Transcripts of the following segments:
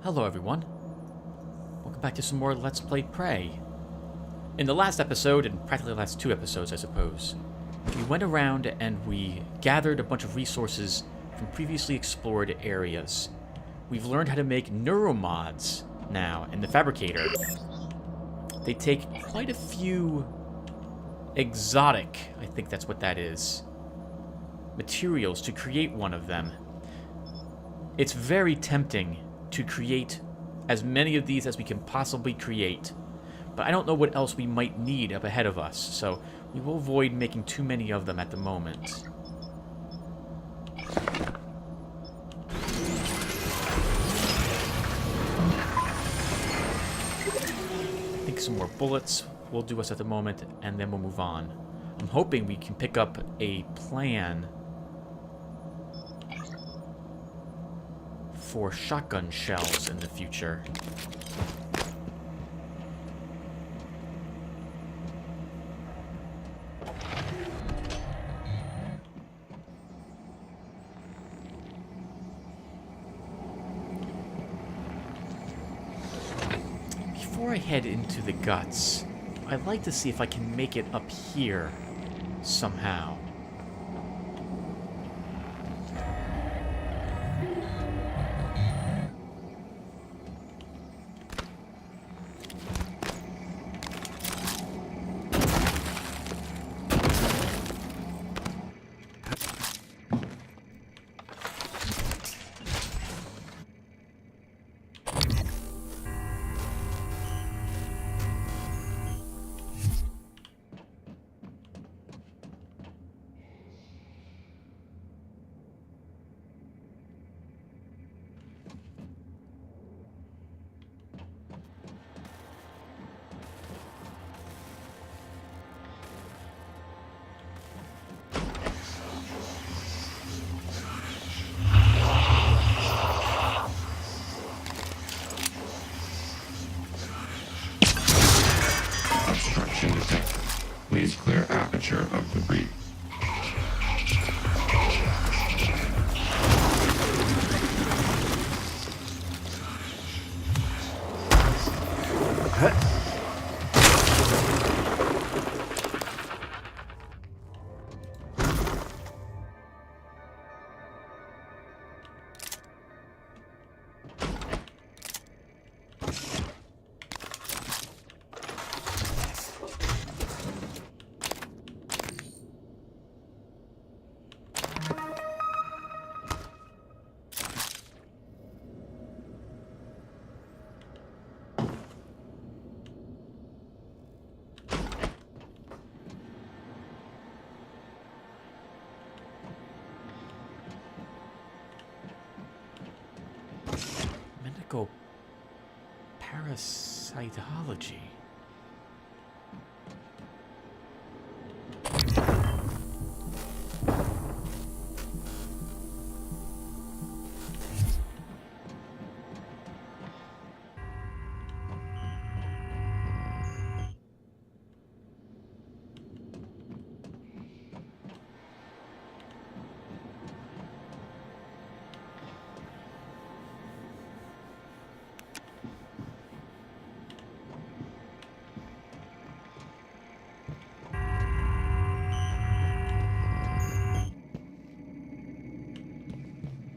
Hello everyone. Welcome back to some more Let's Play Prey. In the last episode, and practically the last two episodes I suppose, we went around and we gathered a bunch of resources from previously explored areas. We've learned how to make neuromods now in the fabricator. They take quite a few exotic, I think that's what that is, materials to create one of them. It's very tempting to create as many of these as we can possibly create, but I don't know what else we might need up ahead of us, so we will avoid making too many of them at the moment. I think some more bullets will do us at the moment, and then we'll move on. I'm hoping we can pick up a plan for shotgun shells in the future. Before I head into the guts, I'd like to see if I can make it up here somehow. Detected. Please clear aperture of debris. Medical parasitology.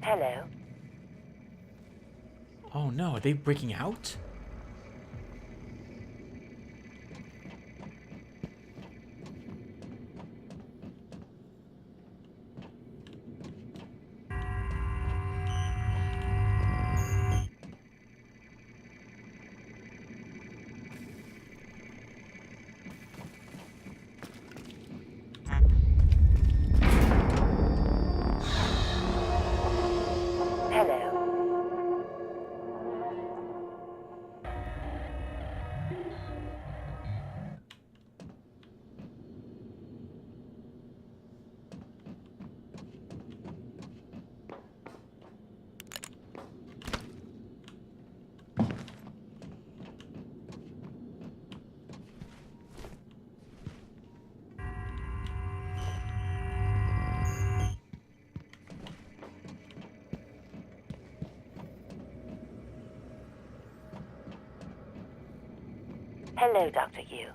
Hello. Oh no, are they breaking out? Hello, Dr. Yu.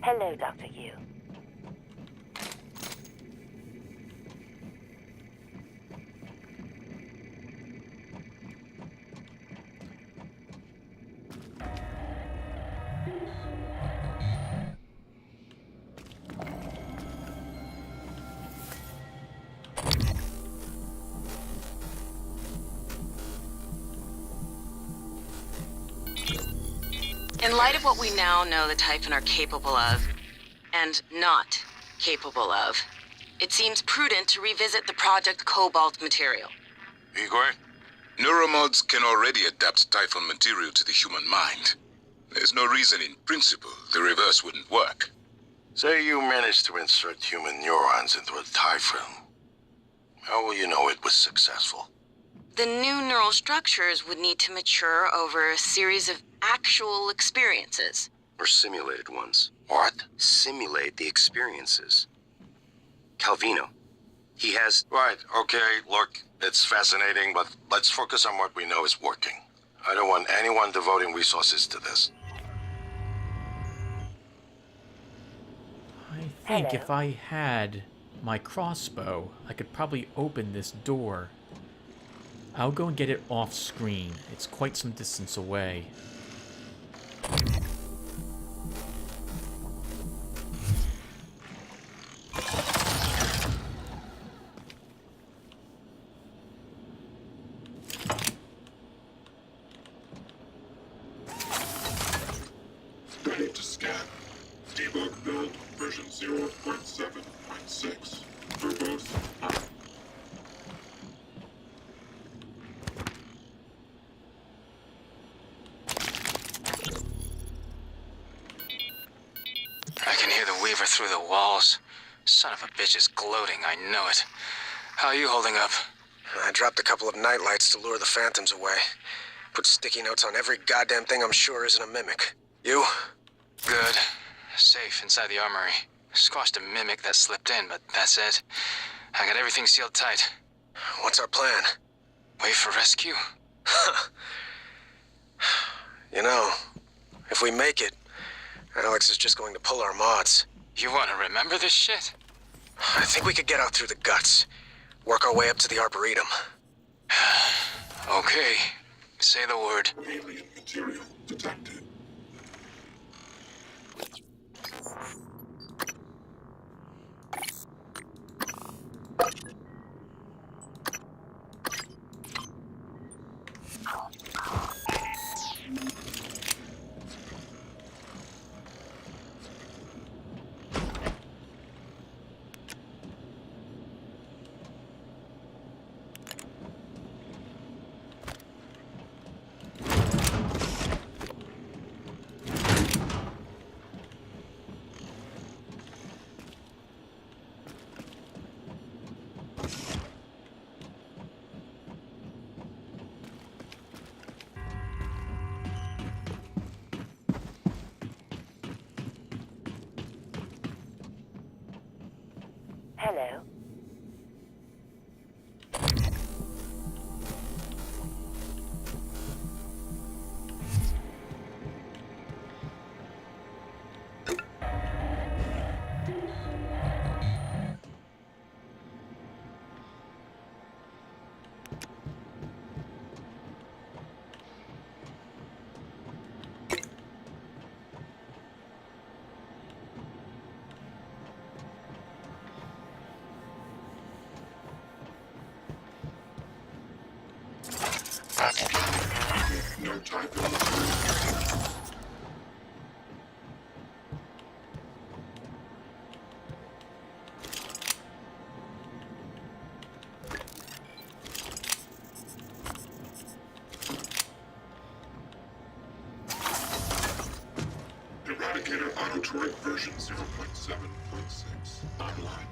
Hello, Dr. Yu. In light of what we now know the Typhon are capable of, and not capable of, it seems prudent to revisit the Project Cobalt material. Igor, neuromods can already adapt Typhon material to the human mind. There's no reason in principle the reverse wouldn't work. Say you managed to insert human neurons into a Typhon. How will you know it was successful? The new neural structures would need to mature over a series of actual experiences. Or simulated ones. What? Simulate the experiences. Calvino. He has... Right, okay, look, it's fascinating, but let's focus on what we know is working. I don't want anyone devoting resources to this. I think Hello. if I had my crossbow, I could probably open this door. I'll go and get it off screen. It's quite some distance away. Ready to scan. Debug build version 0.7.6. Verbose on. I can hear the Weaver through the walls. Son of a bitch is gloating, I know it. How are you holding up? I dropped a couple of nightlights to lure the phantoms away. Put sticky notes on every goddamn thing I'm sure isn't a mimic. You? Good. Safe inside the armory. Squashed a mimic that slipped in, but that's it. I got everything sealed tight. What's our plan? Wait for rescue? You know, if we make it, Alex is just going to pull our mods. You want to remember this shit? I think we could get out through the guts. Work our way up to the Arboretum. Okay. Say the word. Alien material detected. Hello. No type of Android version 0.7.6 online.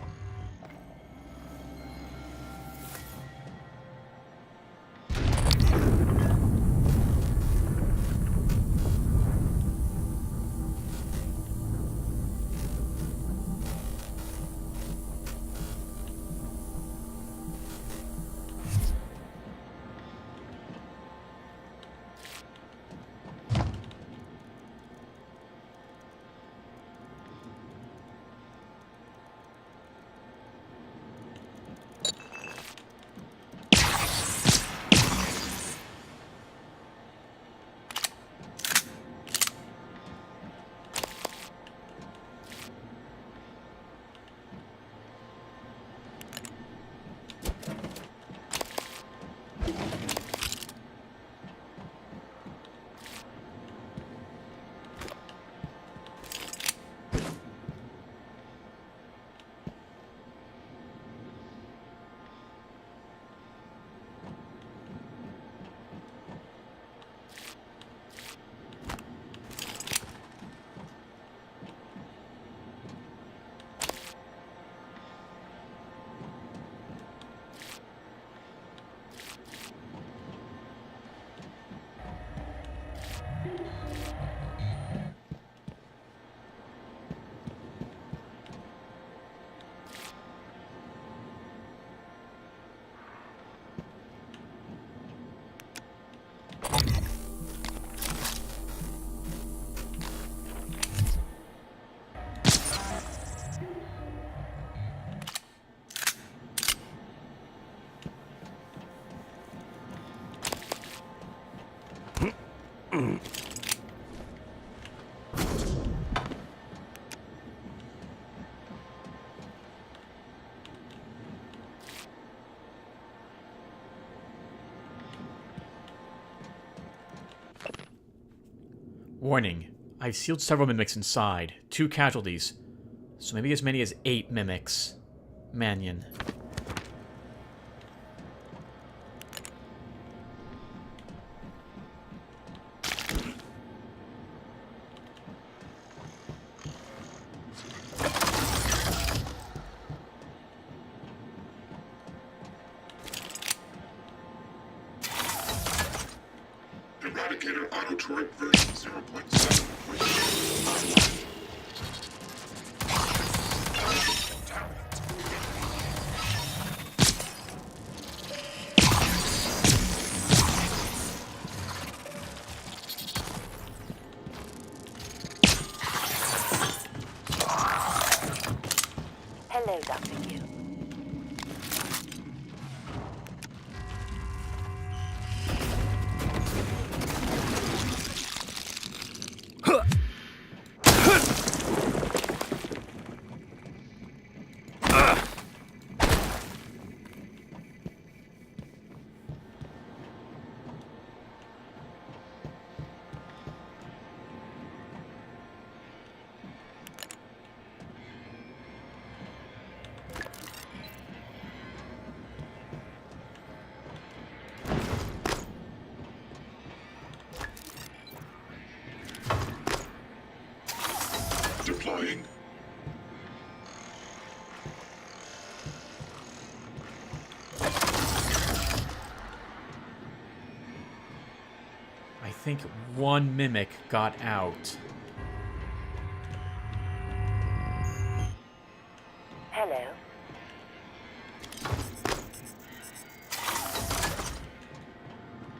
Warning. I've sealed several mimics inside. 2 casualties. So maybe as many as 8 mimics. Mannion. Eradicator Autotroid version 0.7.6 online. Hello, Dr. Yu. Deploying. I think 1 mimic got out. Hello.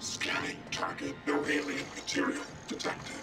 Scanning target. No alien material detected.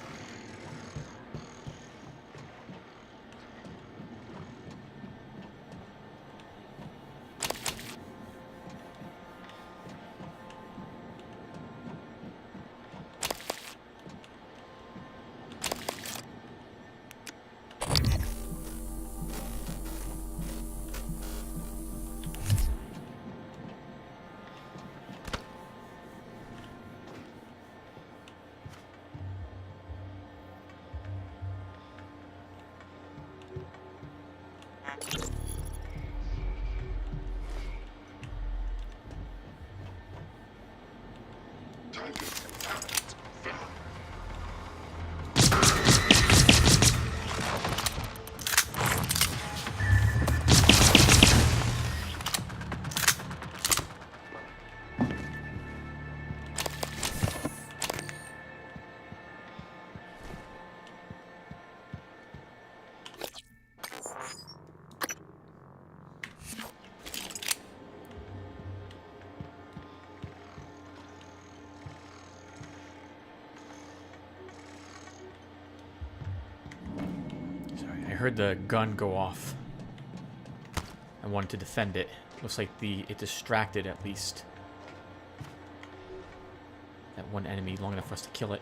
heard the gun go off. I wanted to defend it. Looks like it distracted at least that one enemy long enough for us to kill it.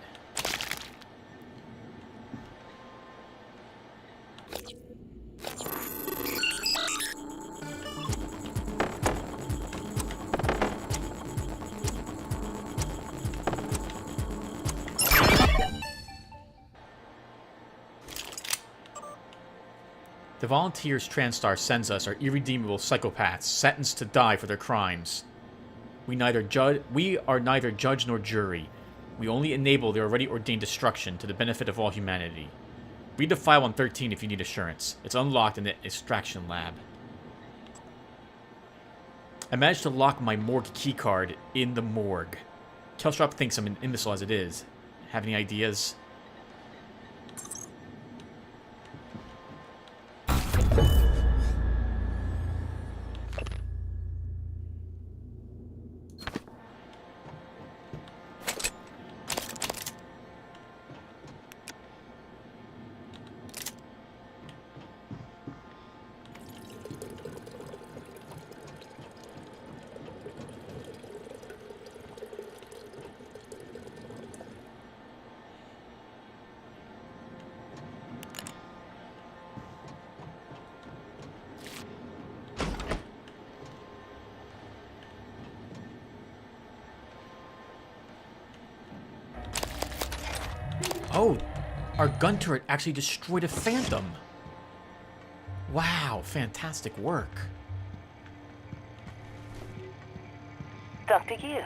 The volunteers Transtar sends us are irredeemable psychopaths sentenced to die for their crimes. We are neither judge nor jury. We only enable their already ordained destruction to the benefit of all humanity. Read the file on 13 if you need assurance. It's unlocked in the extraction lab. I managed to lock my morgue keycard in the morgue. Kelstrop thinks I'm an imbecile as it is. Have any ideas? Oh, our gun turret actually destroyed a Phantom. Wow, fantastic work. Dr. Yu.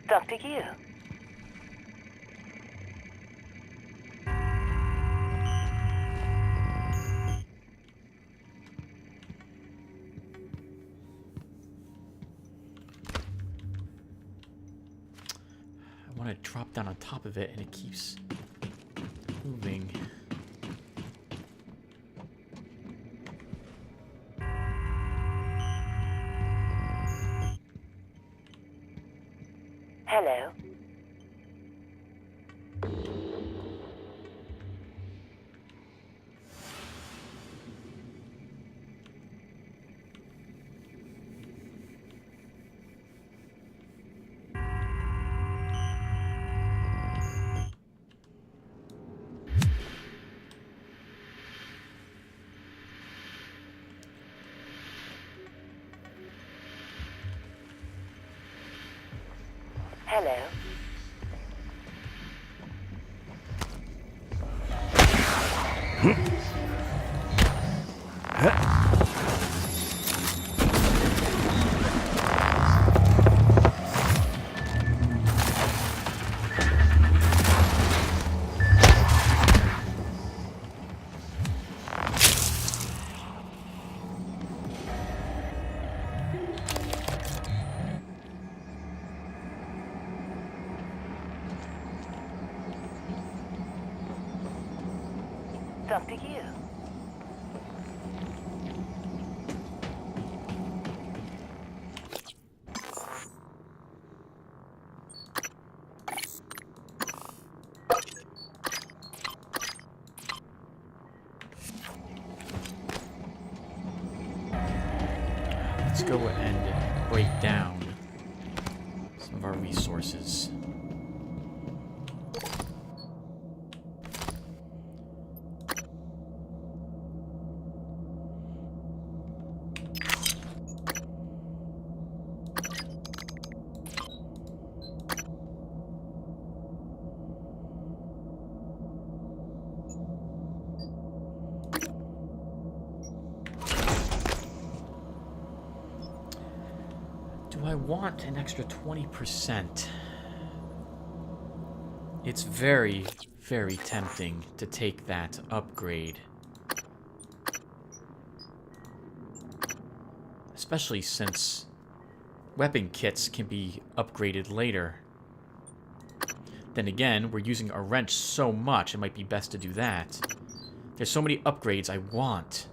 Dr. Yu. I want to drop down on top of it and it keeps moving. Hello. Hello. Dr. Yu. Let's go and break down some of our resources. I want an extra 20%. It's very, very tempting to take that upgrade. Especially since weapon kits can be upgraded later. Then again, we're using a wrench so much, it might be best to do that. There's so many upgrades I want.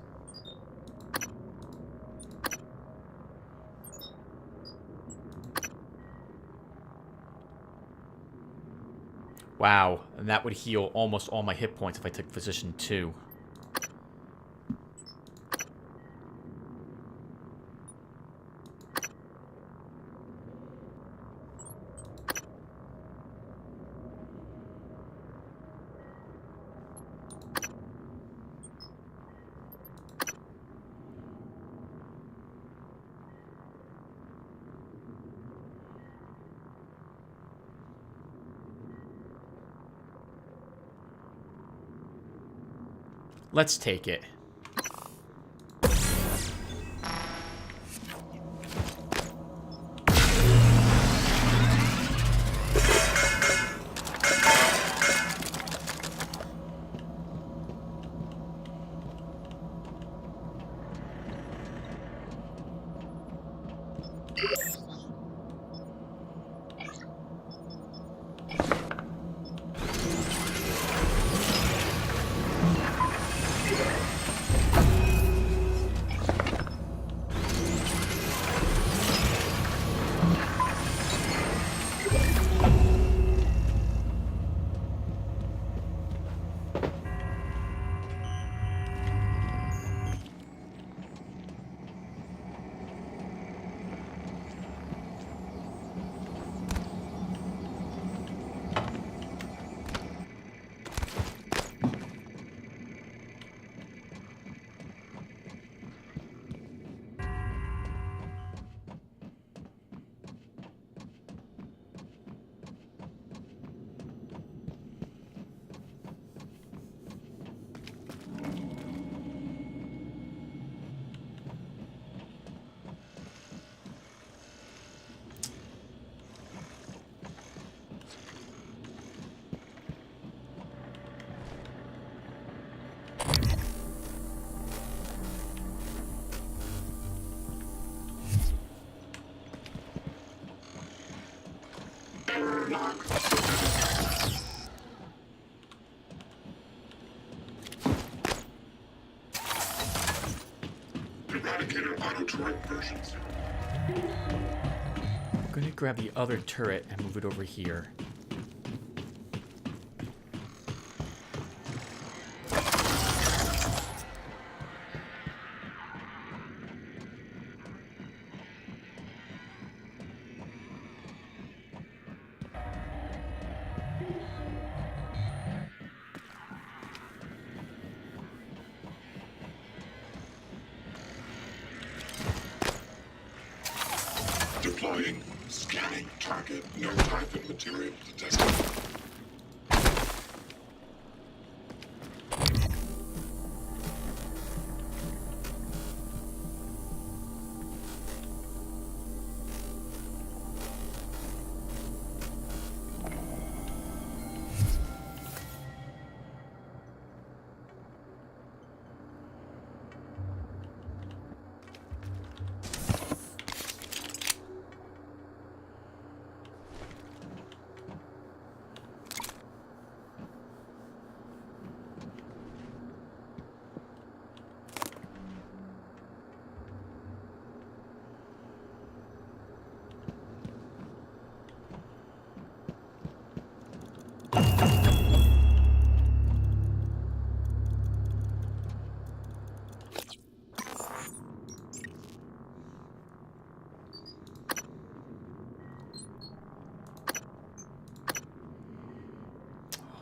Wow, and that would heal almost all my hit points if I took Physician 2. Let's take it. Eradicator auto turret versions. I'm going to grab the other turret and move it over here. Deploying. Scanning target. No type and material detected.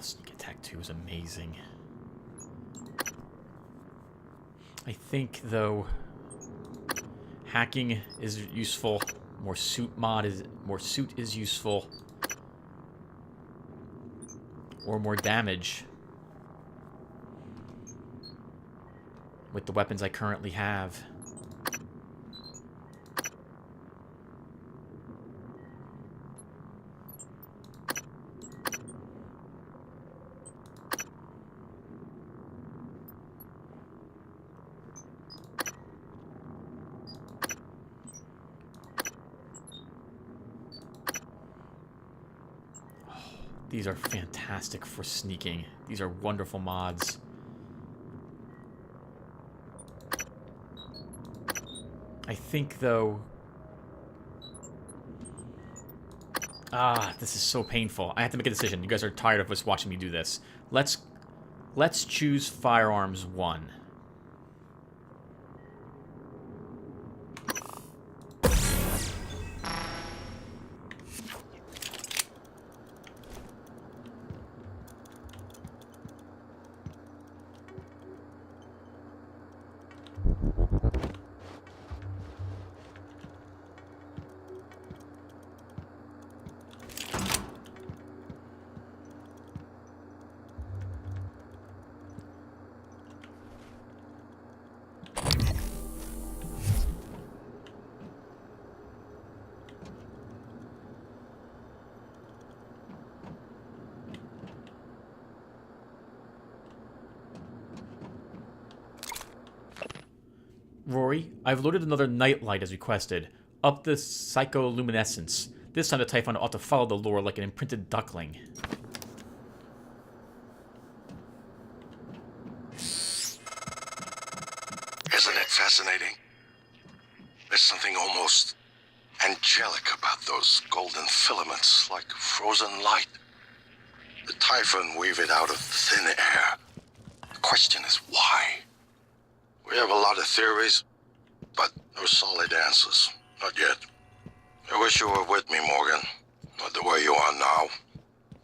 Sneak attack 2 is amazing. I think, though, hacking is useful. More suit is useful. Or more damage. With the weapons I currently have. These are fantastic for sneaking. These are wonderful mods. I think, though... this is so painful. I have to make a decision. You guys are tired of us watching me do this. Let's choose firearms 1. Rory, I've loaded another nightlight as requested. Up the psycholuminescence. This time the Typhon ought to follow the lure like an imprinted duckling. Isn't it fascinating? There's something almost angelic about those golden filaments, like frozen light. The Typhon weave it out of thin air. The question is why? We have a lot of theories, but no solid answers. Not yet. I wish you were with me, Morgan. Not the way you are now.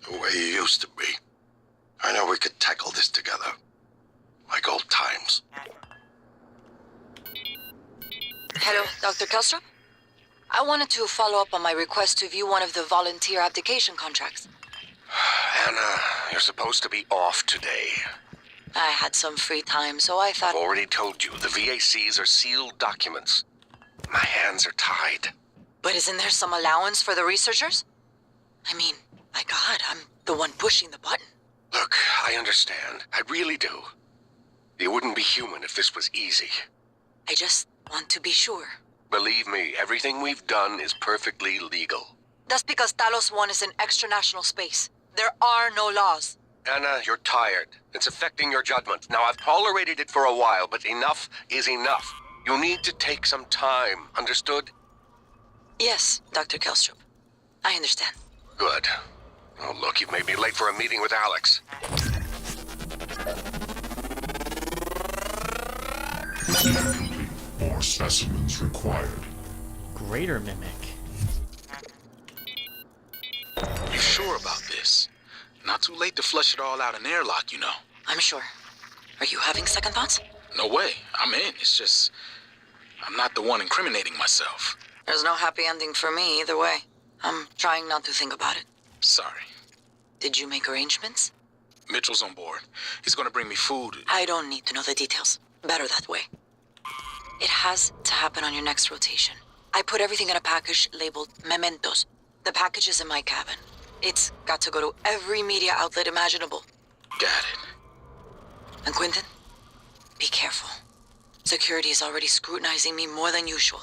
The way you used to be. I know we could tackle this together. Like old times. Hello, Dr. Kelstrom? I wanted to follow up on my request to view one of the volunteer abdication contracts. Anna, you're supposed to be off today. I had some free time, so I thought... I've already told you, the VACs are sealed documents. My hands are tied. But isn't there some allowance for the researchers? I mean, my God, I'm the one pushing the button. Look, I understand. I really do. You wouldn't be human if this was easy. I just want to be sure. Believe me, everything we've done is perfectly legal. That's because Talos 1 is in extra-national space. There are no laws. Anna, you're tired. It's affecting your judgment. Now, I've tolerated it for a while, but enough is enough. You need to take some time, understood? Yes, Dr. Kelstrom. I understand. Good. Oh, look, you've made me late for a meeting with Alex. Complete. More specimens required. Greater Mimic. You sure about this? Not too late to flush it all out in airlock, you know. I'm sure. Are you having second thoughts? No way. I'm in. It's just... I'm not the one incriminating myself. There's no happy ending for me either way. I'm trying not to think about it. Sorry. Did you make arrangements? Mitchell's on board. He's gonna bring me food. I don't need to know the details. Better that way. It has to happen on your next rotation. I put everything in a package labeled Mementos. The package is in my cabin. It's got to go to every media outlet imaginable. Got it. And Quentin, be careful. Security is already scrutinizing me more than usual.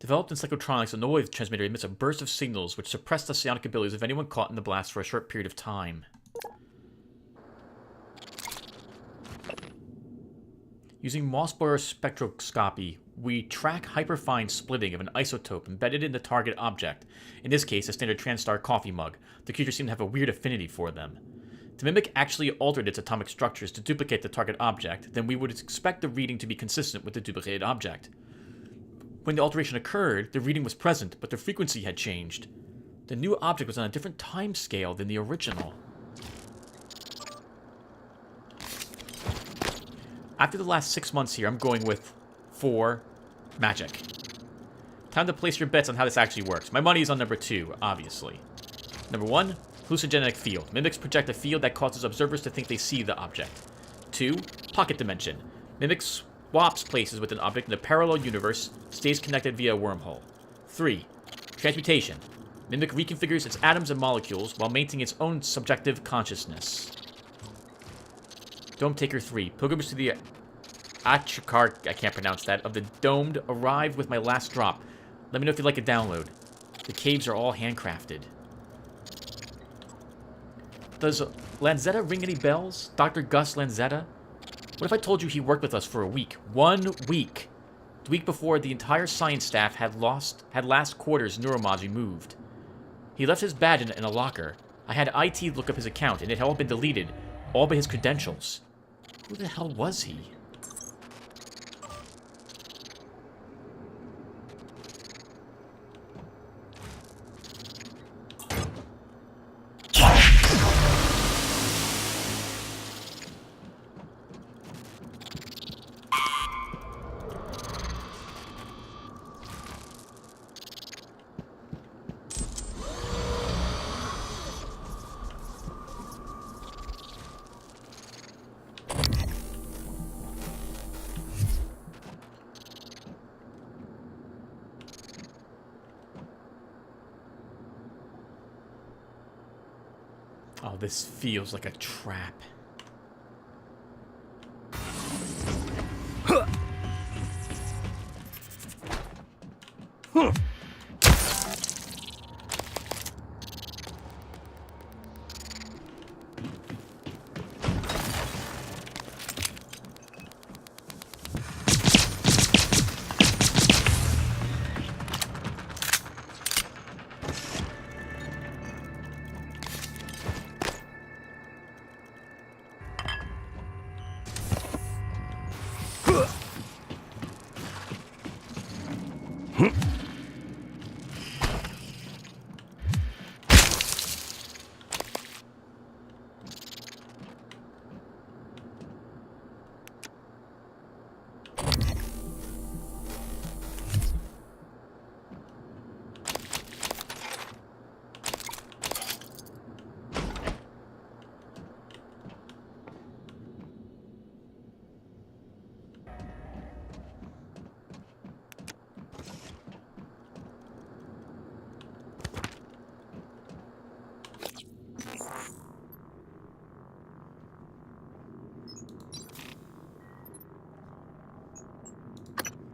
Developed in psychotronics, a no-wave transmitter emits a burst of signals which suppress the psionic abilities of anyone caught in the blast for a short period of time. Using Mossborer spectroscopy, we track hyperfine splitting of an isotope embedded in the target object, in this case a standard TranStar coffee mug. The creatures seem to have a weird affinity for them. The Mimic actually altered its atomic structures to duplicate the target object, then we would expect the reading to be consistent with the duplicated object. When the alteration occurred, the reading was present, but the frequency had changed. The new object was on a different time scale than the original. After the last 6 months here, I'm going with 4, Magic. Time to place your bets on how this actually works. My money is on number 2, obviously. Number 1, hallucinogenic field. Mimics project a field that causes observers to think they see the object. 2, pocket dimension. Mimics swaps places with an object in a parallel universe, stays connected via a wormhole. 3, transmutation. Mimic reconfigures its atoms and molecules while maintaining its own subjective consciousness. Dome Taker 3. Pilgrimage to the Achikar, I can't pronounce that, of the Domed arrived with my last drop. Let me know if you'd like a download. The caves are all handcrafted. Does Lanzetta ring any bells? Dr. Gus Lanzetta? What if I told you he worked with us for a week? 1 week! The week before, the entire science staff had last quarter's neuromods removed. He left his badge in a locker. I had IT look up his account, and it had all been deleted. All but his credentials. Who the hell was he? Oh, this feels like a trap.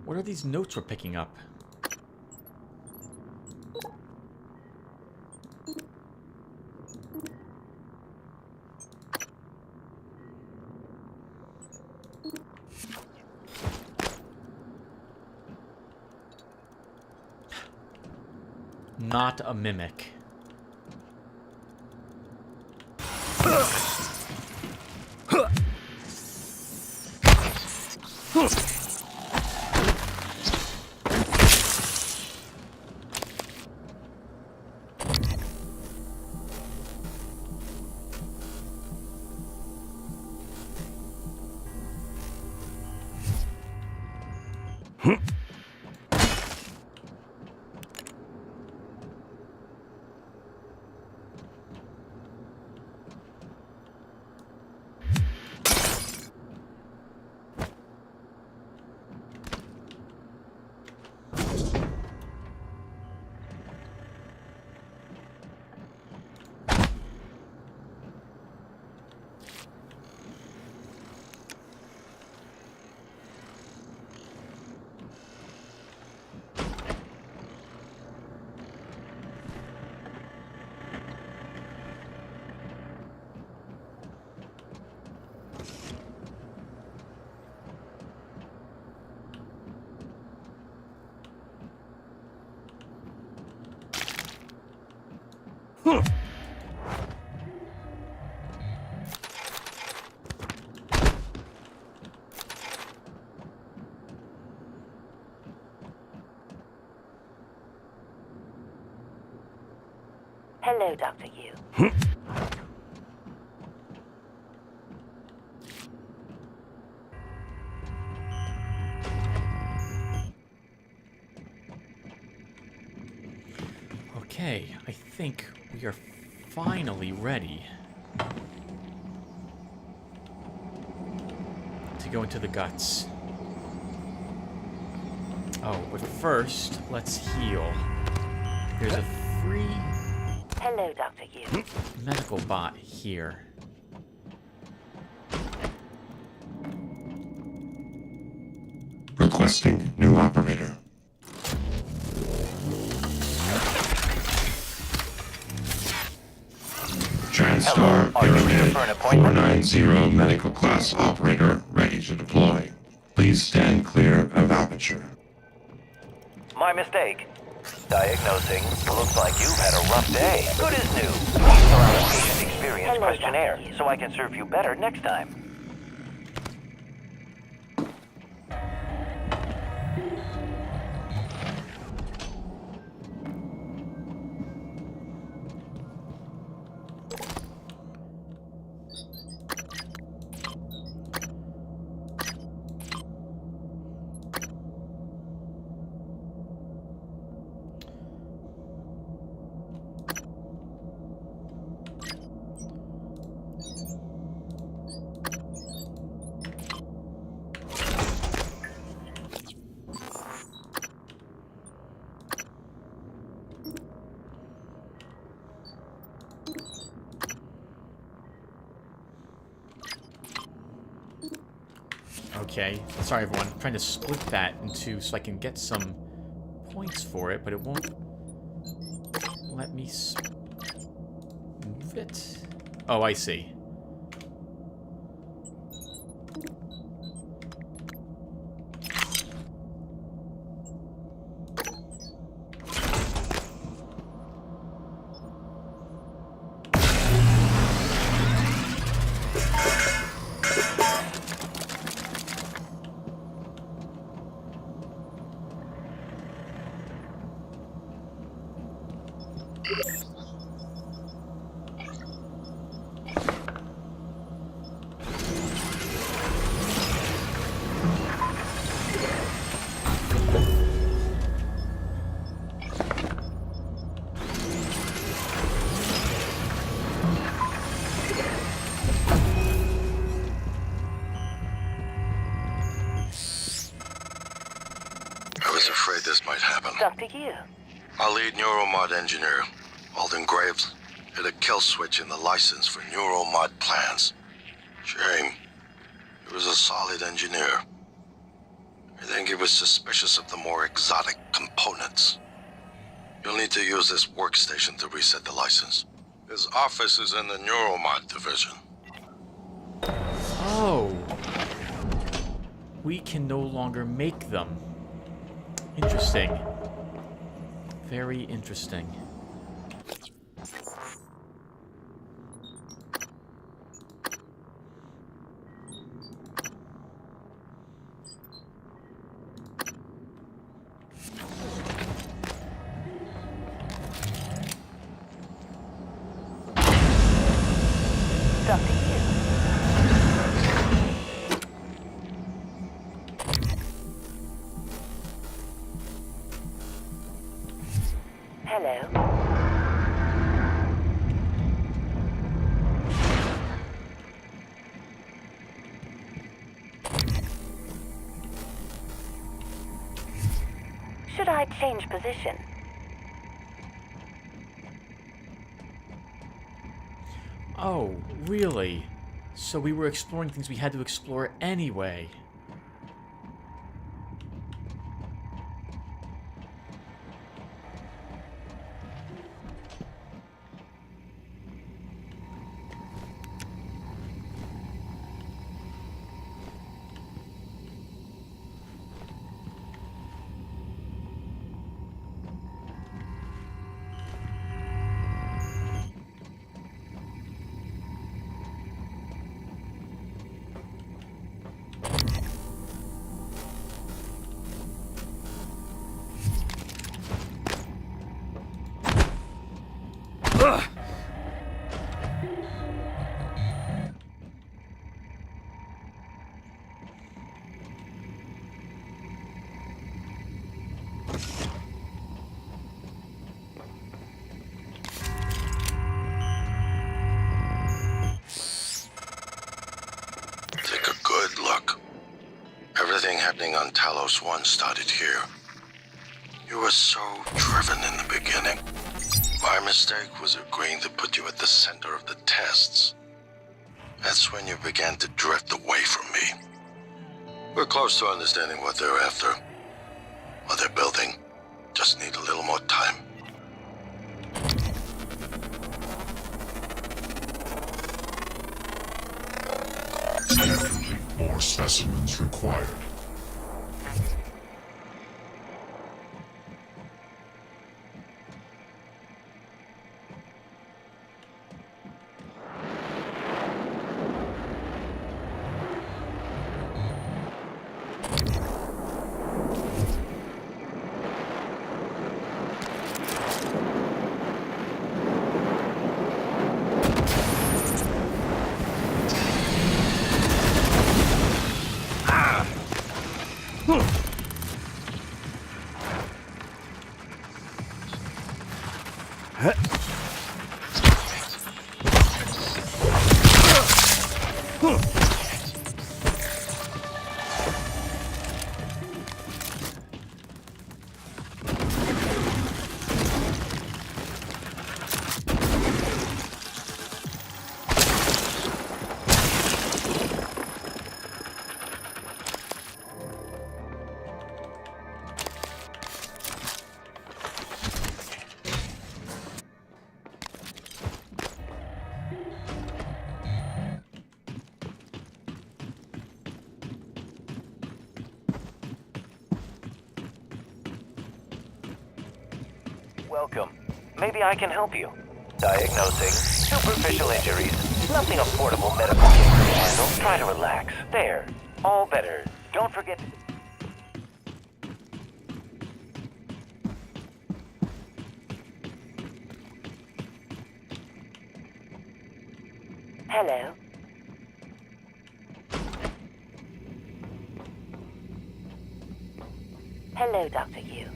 What are these notes we're picking up? Not a mimic. Hello, Dr. Yu. Okay, I think we are finally ready to go into the guts. Oh, but first, let's heal. There's a free Hello, Dr. Yu. medical bot here. Requesting new operator. TranStar Hello, are you here Pyramid for an appointment? 490 medical class operator ready to deploy. Please stand clear of aperture. My mistake. Diagnosing. Looks like you've had a rough day. Good as new. Fill out a patient experience questionnaire so I can serve you better next time. Okay, sorry everyone. I'm trying to split that in two so I can get some points for it, but it won't let me move it. Oh, I see. I was afraid this might happen. Dr. Yu. Our lead neuromod engineer, Alden Graves, hit a kill switch in the license for neuromod plans. Shame. He was a solid engineer. I think he was suspicious of the more exotic components. You'll need to use this workstation to reset the license. His office is in the neuromod division. Oh. We can no longer make them. Interesting. Very interesting. Dr. Yu. Hello. Should I change position? Oh, really? So we were exploring things we had to explore anyway. happening on Talos 1 started here. You were so driven in the beginning. My mistake was agreeing to put you at the center of the tests. That's when you began to drift away from me. We're close to understanding what they're after. What they're building. Just need a little more time. Definitely more specimens required. Welcome. Maybe I can help you. Diagnosing superficial injuries. Nothing a portable medical kit can handle. Try to relax. There. All better. Don't forget to... Hello. Hello, Dr. Yu.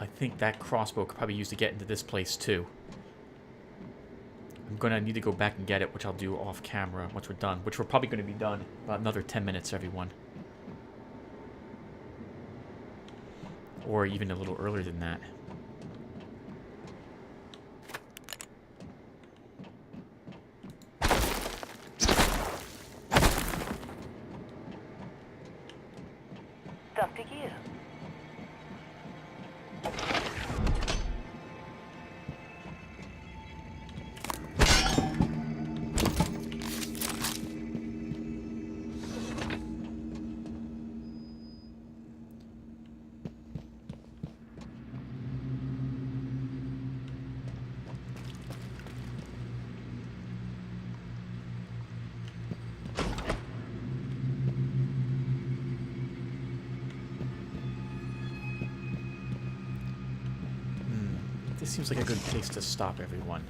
I think that crossbow could probably use to get into this place too. I'm gonna need to go back and get it, which I'll do off camera once we're done. Which we're probably gonna be done about another 10 minutes, everyone. Or even a little earlier than that. Dr. Yu. This seems like a good place to stop, everyone.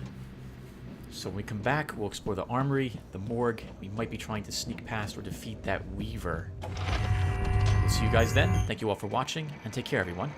So when we come back, we'll explore the armory, the morgue. We might be trying to sneak past or defeat that Weaver. We'll see you guys then. Thank you all for watching, and take care, everyone.